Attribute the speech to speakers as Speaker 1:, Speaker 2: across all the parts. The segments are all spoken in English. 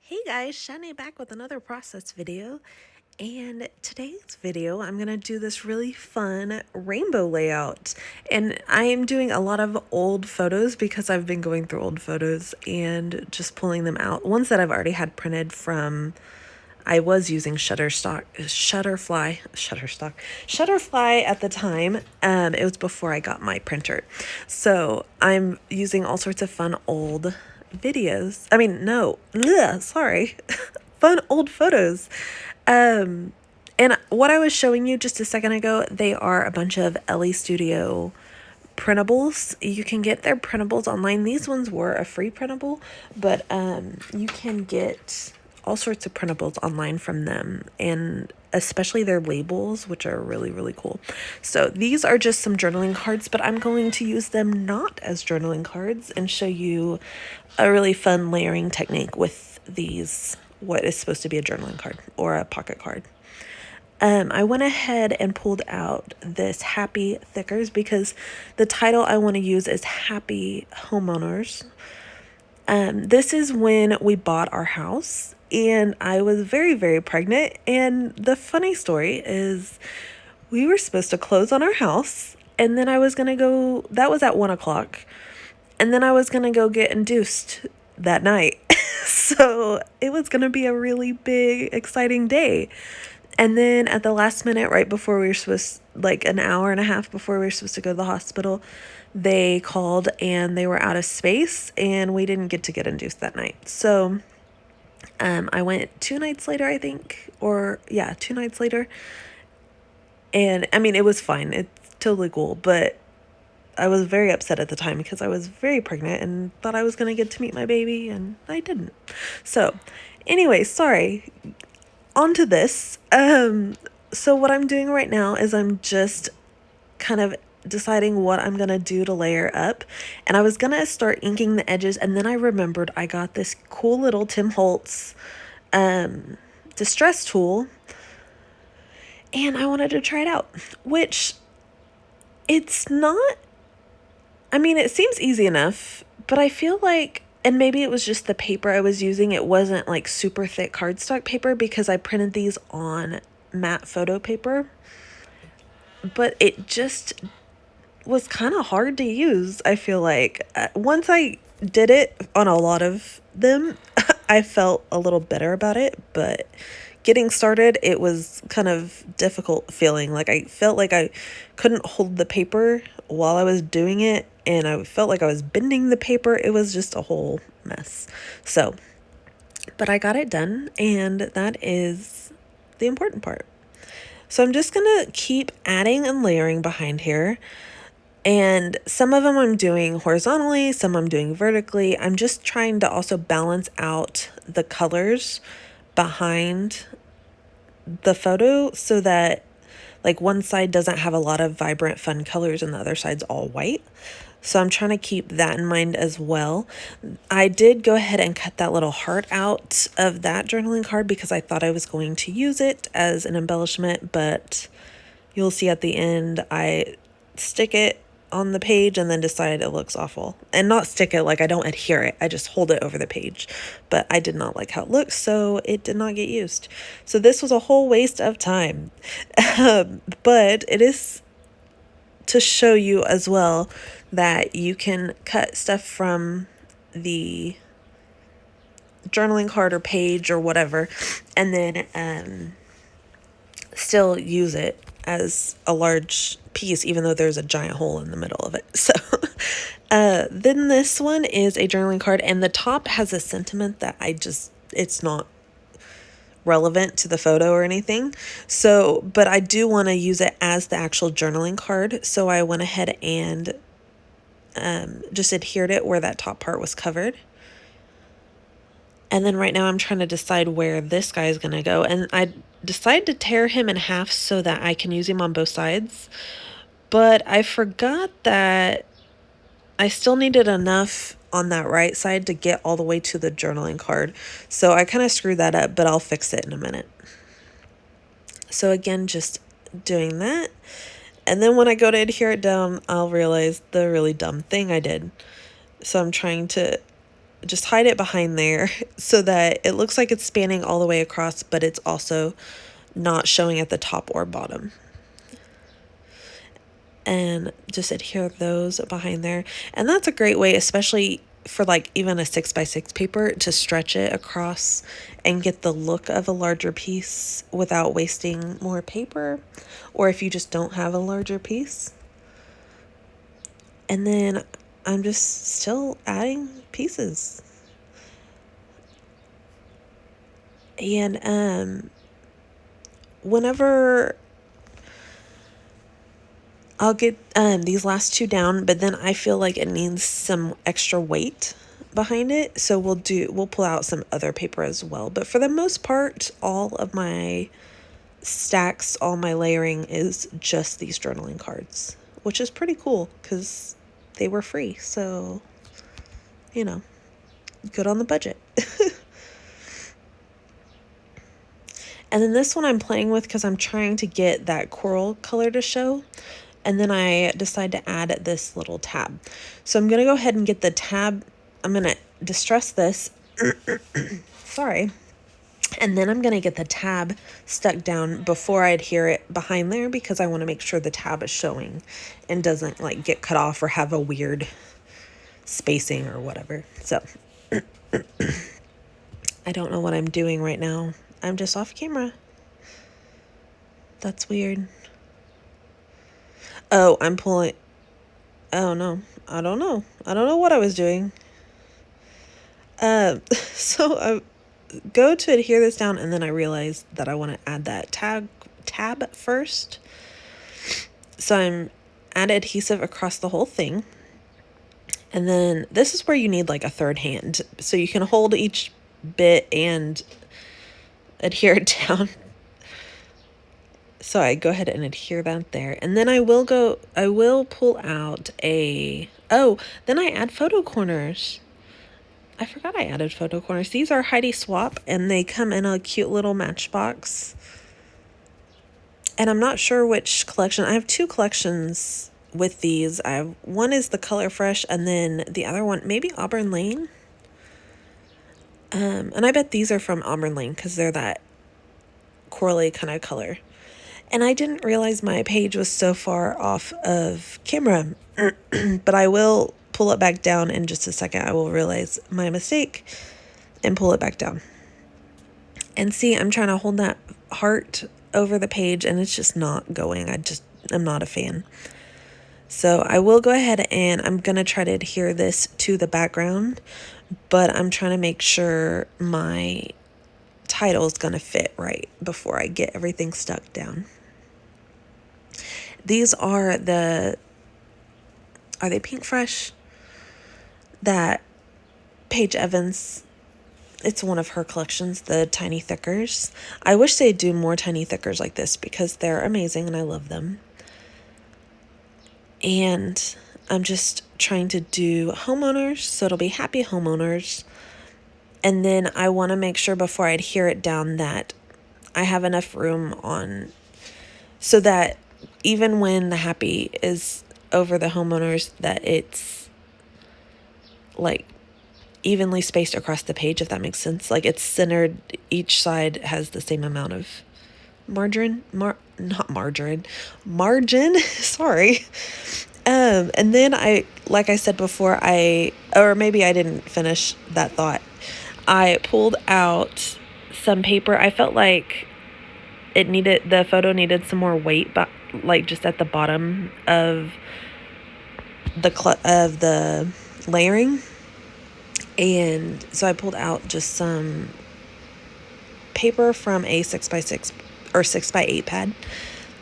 Speaker 1: Hey guys, Shani back with another process video, and today's video I'm gonna do this really fun rainbow layout. And I am doing a lot of old photos because I've been going through old photos and just pulling them out. Ones that I've already had printed from, I was using Shutterfly at the time. It was before I got my printer. So I'm using all sorts of fun old videos. I mean, no, sorry. Fun old photos. And what I was showing you just a second ago, they are a bunch of LE Studio printables. You can get their printables online. These ones were a free printable, but you can get all sorts of printables online from them, and especially their labels, which are really, really cool. So these are just some journaling cards, but I'm going to use them not as journaling cards and show you a really fun layering technique with these, what is supposed to be a journaling card or a pocket card. I went ahead and pulled out this Happy Thickers because the title I want to use is Happy Homeowners. This is when we bought our house, and I was very, very pregnant. And the funny story is we were supposed to close on our house, and then I was going to go, that was at 1 o'clock. And then I was going to go get induced that night. So it was going to be a really big, exciting day. And then at the last minute, right before we were supposed, like an hour and a half before we were supposed to go to the hospital, they called and they were out of space, and we didn't get to get induced that night. So I went 2 nights later, I think, or yeah, 2 nights later. And I mean, it was fine. It's totally cool. But I was very upset at the time because I was very pregnant and thought I was going to get to meet my baby, and I didn't. So anyway, sorry. On to this. So what I'm doing right now is I'm just kind of deciding what I'm going to do to layer up. And I was going to start inking the edges, and then I remembered I got this cool little Tim Holtz distress tool, and I wanted to try it out, which it's not, I mean, it seems easy enough, but I feel like, and maybe it was just the paper I was using, it wasn't like super thick cardstock paper because I printed these on matte photo paper, but it just was kind of hard to use. I feel like once I did it on a lot of them, I felt a little better about it, but getting started, it was kind of difficult feeling. Like I felt like I couldn't hold the paper while I was doing it, and I felt like I was bending the paper. It was just a whole mess. So, but I got it done, and that is the important part. So I'm just gonna keep adding and layering behind here. And some of them I'm doing horizontally, some I'm doing vertically. I'm just trying to also balance out the colors behind the photo so that like one side doesn't have a lot of vibrant fun colors and the other side's all white. So I'm trying to keep that in mind as well. I did go ahead and cut that little heart out of that journaling card because I thought I was going to use it as an embellishment, but you'll see at the end I stick it on the page and then decide it looks awful. And not stick it, like I don't adhere it, I just hold it over the page. But I did not like how it looks, so it did not get used. So this was a whole waste of time. But it is to show you as well that you can cut stuff from the journaling card or page or whatever, and then still use it as a large piece, even though there's a giant hole in the middle of it. So then this one is a journaling card, and the top has a sentiment that it's not relevant to the photo or anything. So, but I do want to use it as the actual journaling card. So I went ahead and just adhered it where that top part was covered. And then right now I'm trying to decide where this guy is going to go. And I decided to tear him in half so that I can use him on both sides. But I forgot that I still needed enough on that right side to get all the way to the journaling card. So I kind of screwed that up, but I'll fix it in a minute. So again, just doing that. And then when I go to adhere it down, I'll realize the really dumb thing I did. So I'm trying to just hide it behind there so that it looks like it's spanning all the way across, but it's also not showing at the top or bottom. And just adhere those behind there. And that's a great way, especially for like even a 6x6 paper, to stretch it across and get the look of a larger piece without wasting more paper, or if you just don't have a larger piece. And then I'm just still adding pieces. And whenever I'll get these last two down, but then I feel like it needs some extra weight behind it, so we'll pull out some other paper as well. But for the most part, all of my stacks, all my layering is just these journaling cards, which is pretty cool because they were free. So, good on the budget. And then this one I'm playing with because I'm trying to get that coral color to show. And then I decide to add this little tab. So I'm going to go ahead and get the tab. I'm going to distress this. Sorry. And then I'm going to get the tab stuck down before I adhere it behind there, because I want to make sure the tab is showing and doesn't like get cut off or have a weird spacing or whatever. So I don't know what I'm doing right now. I'm just off camera. That's weird. Oh, I'm pulling. Oh no, I don't know. I don't know what I was doing. So I go to adhere this down, and then I realized that I want to add that tab first. So I'm add adhesive across the whole thing. And then this is where you need like a third hand, so you can hold each bit and adhere it down. So I go ahead and adhere that there. And then I will pull out then I add photo corners. I forgot I added photo corners. These are Heidi Swap, and they come in a cute little matchbox. And I'm not sure which collection. I have two collections with these. One is the Color Fresh, and then the other one, maybe Auburn Lane. And I bet these are from Auburn Lane because they're that corally kind of color. And I didn't realize my page was so far off of camera, but I will pull it back down in just a second. I will realize my mistake and pull it back down. And see, I'm trying to hold that heart over the page, and it's just not going. I'm not a fan. So I will go ahead and I'm going to try to adhere this to the background, but I'm trying to make sure my title is going to fit right before I get everything stuck down. These are they Pink Fresh? That Paige Evans, it's one of her collections, the Tiny Thickers. I wish they'd do more Tiny Thickers like this because they're amazing and I love them. And I'm just trying to do Homeowners, so it'll be Happy Homeowners. And then I want to make sure before I adhere it down that I have enough room on, so that even when the Happy is over the Homeowners, that it's like evenly spaced across the page, if that makes sense. Like it's centered, each side has the same amount of margin, sorry. And then like I said before, or maybe I didn't finish that thought. I pulled out some paper. I felt like the photo needed some more weight, but like just at the bottom of the layering. And so I pulled out just some paper from a 6x6 or 6x8 pad,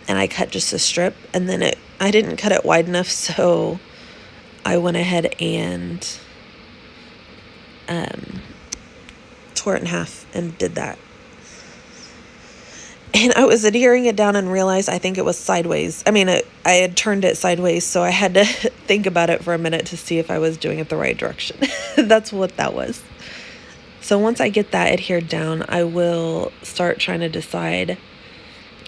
Speaker 1: and I cut just a strip, and then I didn't cut it wide enough, so I went ahead and tore it in half and did that. And I was adhering it down and realized I think it was sideways. I mean, I had turned it sideways, so I had to think about it for a minute to see if I was doing it the right direction. That's what that was. So once I get that adhered down, I will start trying to decide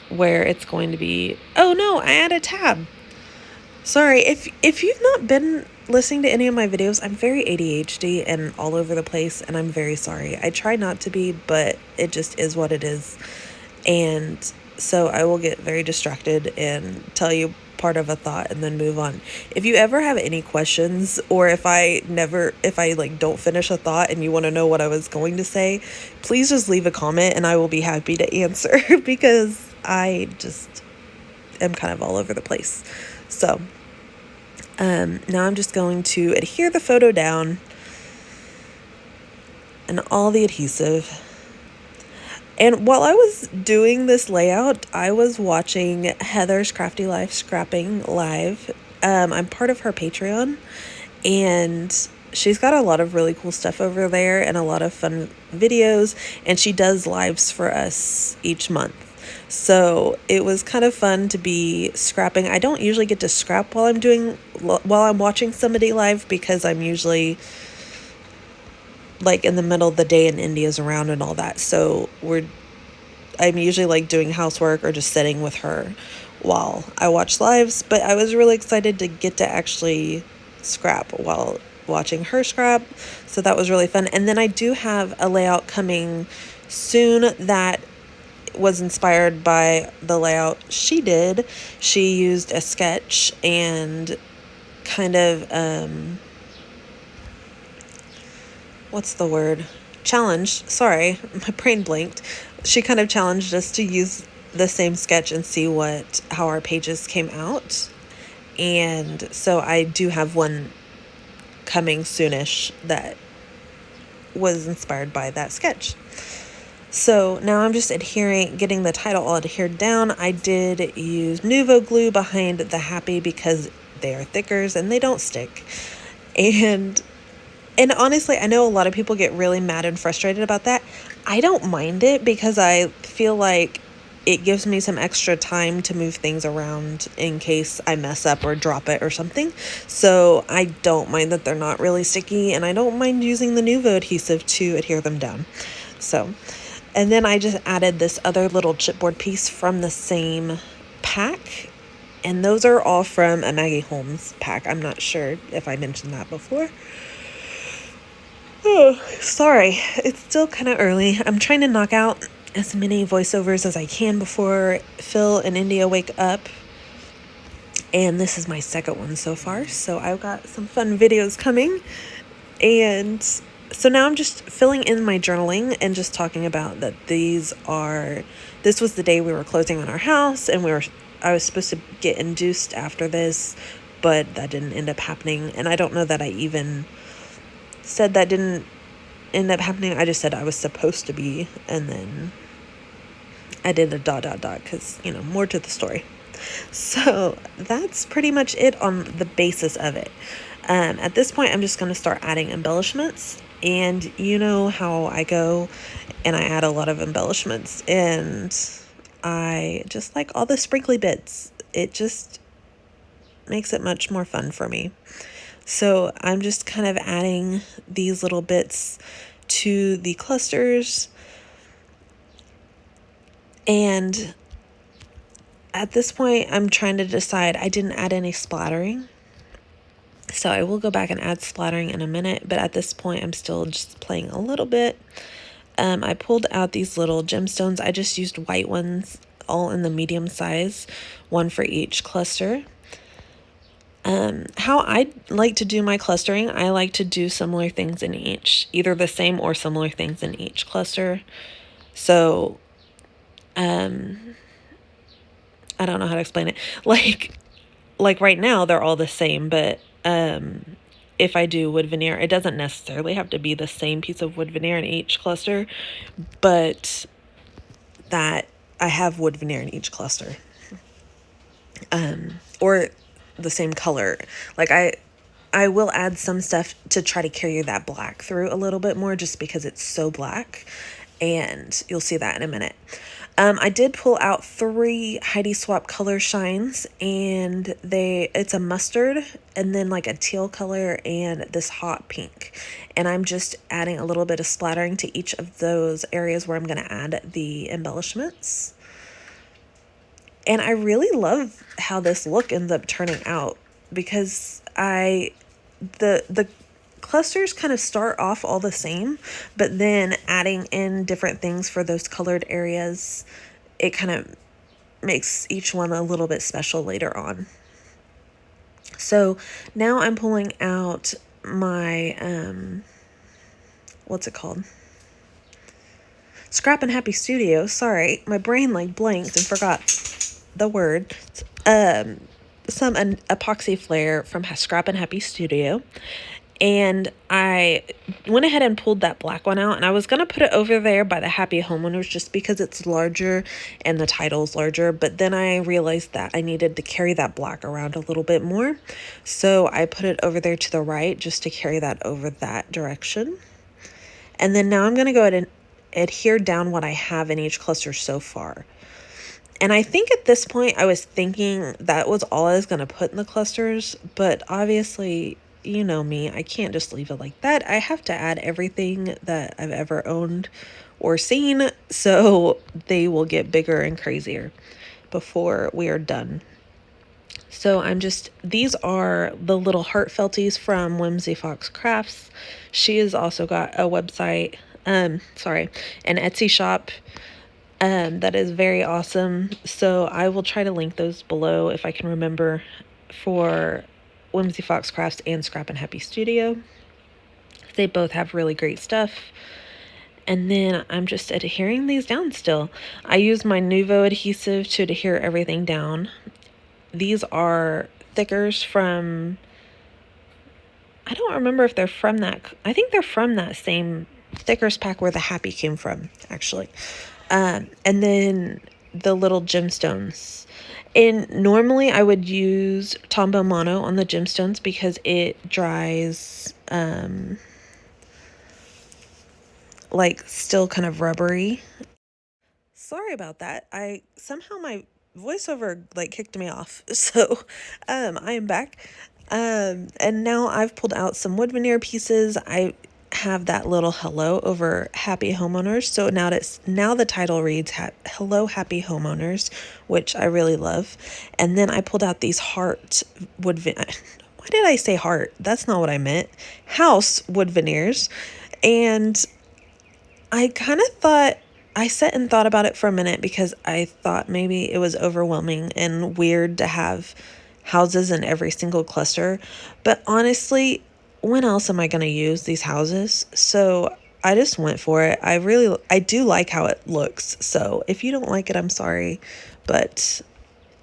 Speaker 1: where it's going to be. Oh no, I added a tab. Sorry, if you've not been listening to any of my videos, I'm very ADHD and all over the place, and I'm very sorry. I try not to be, but it just is what it is. And so I will get very distracted and tell you part of a thought and then move on. If you ever have any questions, or if I like don't finish a thought and you want to know what I was going to say, please just leave a comment and I will be happy to answer because I just am kind of all over the place. So now I'm just going to adhere the photo down and all the adhesive. And while I was doing this layout, I was watching Heather's Crafty Life Scrapping live. I'm part of her Patreon, and she's got a lot of really cool stuff over there and a lot of fun videos, and she does lives for us each month. So it was kind of fun to be scrapping. I don't usually get to scrap while I'm watching somebody live, because I'm usually like in the middle of the day and India's around and all that. So I'm usually like doing housework or just sitting with her while I watch lives. But I was really excited to get to actually scrap while watching her scrap. So that was really fun. And then I do have a layout coming soon that was inspired by the layout she did. She used a sketch and kind of what's the word? Challenged. Sorry, my brain blinked. She kind of challenged us to use the same sketch and see how our pages came out. And so I do have one coming soonish that was inspired by that sketch. So now I'm just getting the title all adhered down. I did use Nuvo glue behind the happy because they are thickers and they don't stick. And honestly, I know a lot of people get really mad and frustrated about that. I don't mind it because I feel like it gives me some extra time to move things around in case I mess up or drop it or something. So I don't mind that they're not really sticky, and I don't mind using the Nuvo adhesive to adhere them down. So, and then I just added this other little chipboard piece from the same pack. And those are all from a Maggie Holmes pack. I'm not sure if I mentioned that before. Oh, sorry. It's still kind of early. I'm trying to knock out as many voiceovers as I can before Phil and India wake up. And this is my second one so far. So I've got some fun videos coming. And so now I'm just filling in my journaling and just talking about that this was the day we were closing on our house, and I was supposed to get induced after this, but that didn't end up happening. And I don't know that I even said that didn't end up happening. I just said I was supposed to be, and then I did a ... because, more to the story. So that's pretty much it on the basis of it. At this point, I'm just going to start adding embellishments, and you know how I go, and I add a lot of embellishments, and I just like all the sprinkly bits. It just makes it much more fun for me. So I'm just kind of adding these little bits to the clusters. And at this point, I'm trying to decide. I didn't add any splattering. So I will go back and add splattering in a minute. But at this point, I'm still just playing a little bit. I pulled out these little gemstones. I just used white ones, all in the medium size, one for each cluster. How I like to do my clustering, I like to do similar things in each, either the same or similar things in each cluster. So, I don't know how to explain it. Like right now, they're all the same, but if I do wood veneer, it doesn't necessarily have to be the same piece of wood veneer in each cluster, but that I have wood veneer in each cluster. Or the same color. Like I will add some stuff to try to carry that black through a little bit more, just because it's so black, and you'll see that in a minute. I did pull out 3 Heidi Swap color shines, and it's a mustard and then like a teal color and this hot pink. And I'm just adding a little bit of splattering to each of those areas where I'm going to add the embellishments. And I really love how this look ends up turning out, because I the clusters kind of start off all the same, but then adding in different things for those colored areas, it kind of makes each one a little bit special later on. So now I'm pulling out my, what's it called? Scrap and Happy Studio. Sorry, my brain like blanked and forgot the word. Some epoxy flare from Scrap and Happy Studio. And I went ahead and pulled that black one out, and I was going to put it over there by the Happy Homeowners just because it's larger and the title's larger. But then I realized that I needed to carry that black around a little bit more. So I put it over there to the right just to carry that over that direction. And then now I'm going to go ahead and adhere down what I have in each cluster so far. And I think at this point I was thinking that was all I was going to put in the clusters, but obviously, you know me, I can't just leave it like that. I have to add everything that I've ever owned or seen, so they will get bigger and crazier before we are done. So these are the little heartfelties from Whimsy Fox Crafts. She has also got a website, an Etsy shop that is very awesome. So I will try to link those below if I can remember, for Whimsy Fox Crafts and Scrap and Happy Studio. They both have really great stuff. And then I'm just adhering these down still. I use my Nuvo adhesive to adhere everything down. These are thickers from, I don't remember if they're from that, I think they're from that same thickers pack where the Happy came from, actually. And then the little gemstones. And normally I would use Tombow Mono on the gemstones because it dries like still kind of rubbery. Sorry about that. Somehow my voiceover like kicked me off. So I am back. And now I've pulled out some wood veneer pieces. I have that little hello over Happy Homeowners. So now the title reads Hello Happy Homeowners, which I really love. And then I pulled out these heart wood why did I say heart? That's not what I meant. House wood veneers. And I kind of thought, I sat and thought about it for a minute because I thought maybe it was overwhelming and weird to have houses in every single cluster. But honestly, when else am I going to use these houses? So I just went for it. I do like how it looks. So if you don't like it, I'm sorry. But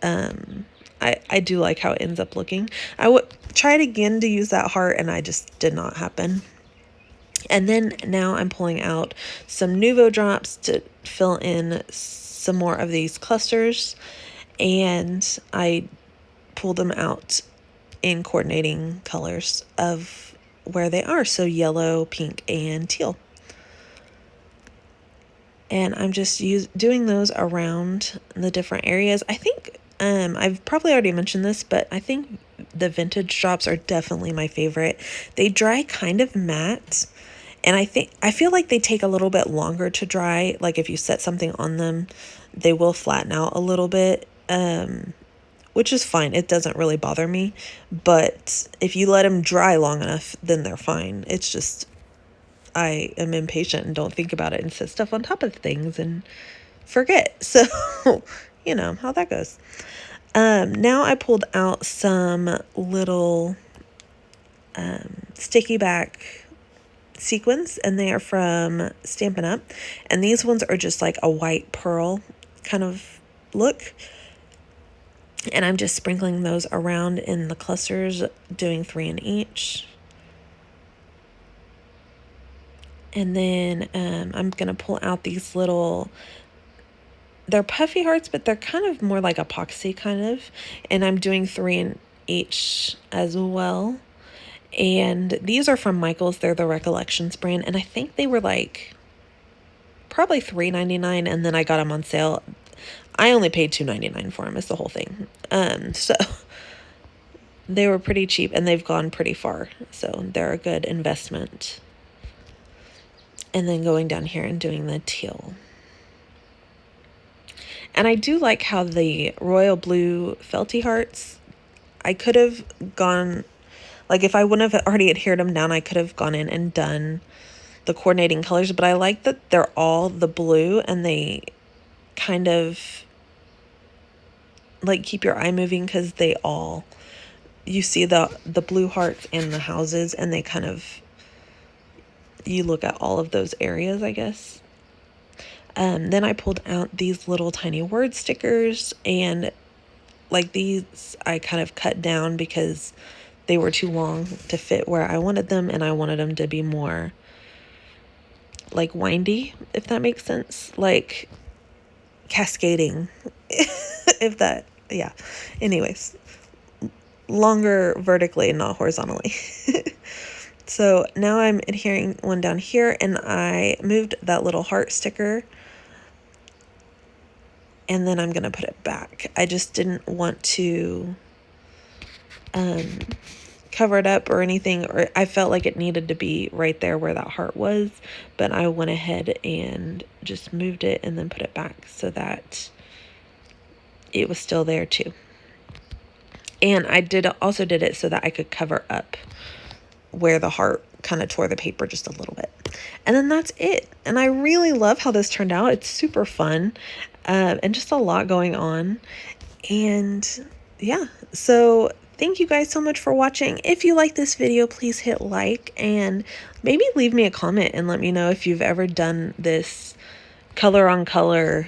Speaker 1: I do like how it ends up looking. I would try it again to use that heart, and I just did not happen. And then now I'm pulling out some Nuvo drops to fill in some more of these clusters. And I pull them out in coordinating colors of where they are. So yellow, pink, and teal. And I'm just doing those around the different areas. I think I've probably already mentioned this, but I think the vintage drops are definitely my favorite. They dry kind of matte. And I feel like they take a little bit longer to dry. Like if you set something on them, they will flatten out a little bit, which is fine. It doesn't really bother me. But if you let them dry long enough, then they're fine. It's just I am impatient and don't think about it and set stuff on top of things and forget. So, you know how that goes. Now I pulled out some little sticky back sequins, and they are from Stampin' Up, and these ones are just like a white pearl kind of look, and I'm just sprinkling those around in the clusters, doing 3 in each. And then I'm gonna pull out these little, they're puffy hearts, but they're kind of more like epoxy kind of, and I'm doing 3 in each as well. And these are from Michaels. They're the Recollections brand. And I think they were like probably $3.99. And then I got them on sale. I only paid $2.99 for them. Is the whole thing. So they were pretty cheap and they've gone pretty far. So they're a good investment. And then going down here and doing the teal. And I do like how the royal blue felty hearts, I could have gone Like if I wouldn't have already adhered them down, I could have gone in and done the coordinating colors, but I like that they're all the blue and they kind of like keep your eye moving because they all, you see the blue hearts and the houses, and they kind of, you look at all of those areas, I guess. Then I pulled out these little tiny word stickers, and like these I kind of cut down because they were too long to fit where I wanted them, and I wanted them to be more like windy, if that makes sense, like cascading, if that, yeah. Anyways, longer vertically and not horizontally. So now I'm adhering one down here, and I moved that little heart sticker, and then I'm going to put it back. I just didn't want to cover it up or anything, or I felt like it needed to be right there where that heart was, but I went ahead and just moved it and then put it back so that it was still there too. And I also did it so that I could cover up where the heart kind of tore the paper just a little bit. And then that's it. And I really love how this turned out. It's super fun, and just a lot going on. And yeah, so thank you guys so much for watching. If you like this video, please hit like and maybe leave me a comment and let me know if you've ever done this color on color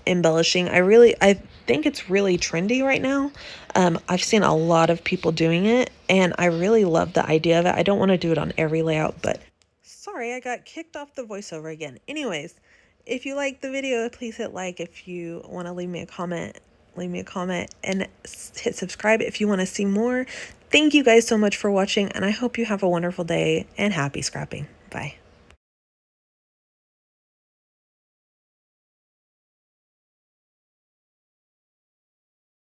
Speaker 1: embellishing. I think it's really trendy right now. I've seen a lot of people doing it, and I really love the idea of it. I don't want to do it on every layout, but sorry, I got kicked off the voiceover again. Anyways, if you like the video, please hit like. If you want to leave me a comment, and hit subscribe if you want to see more. Thank you guys so much for watching, and I hope you have a wonderful day, and happy scrapping. Bye.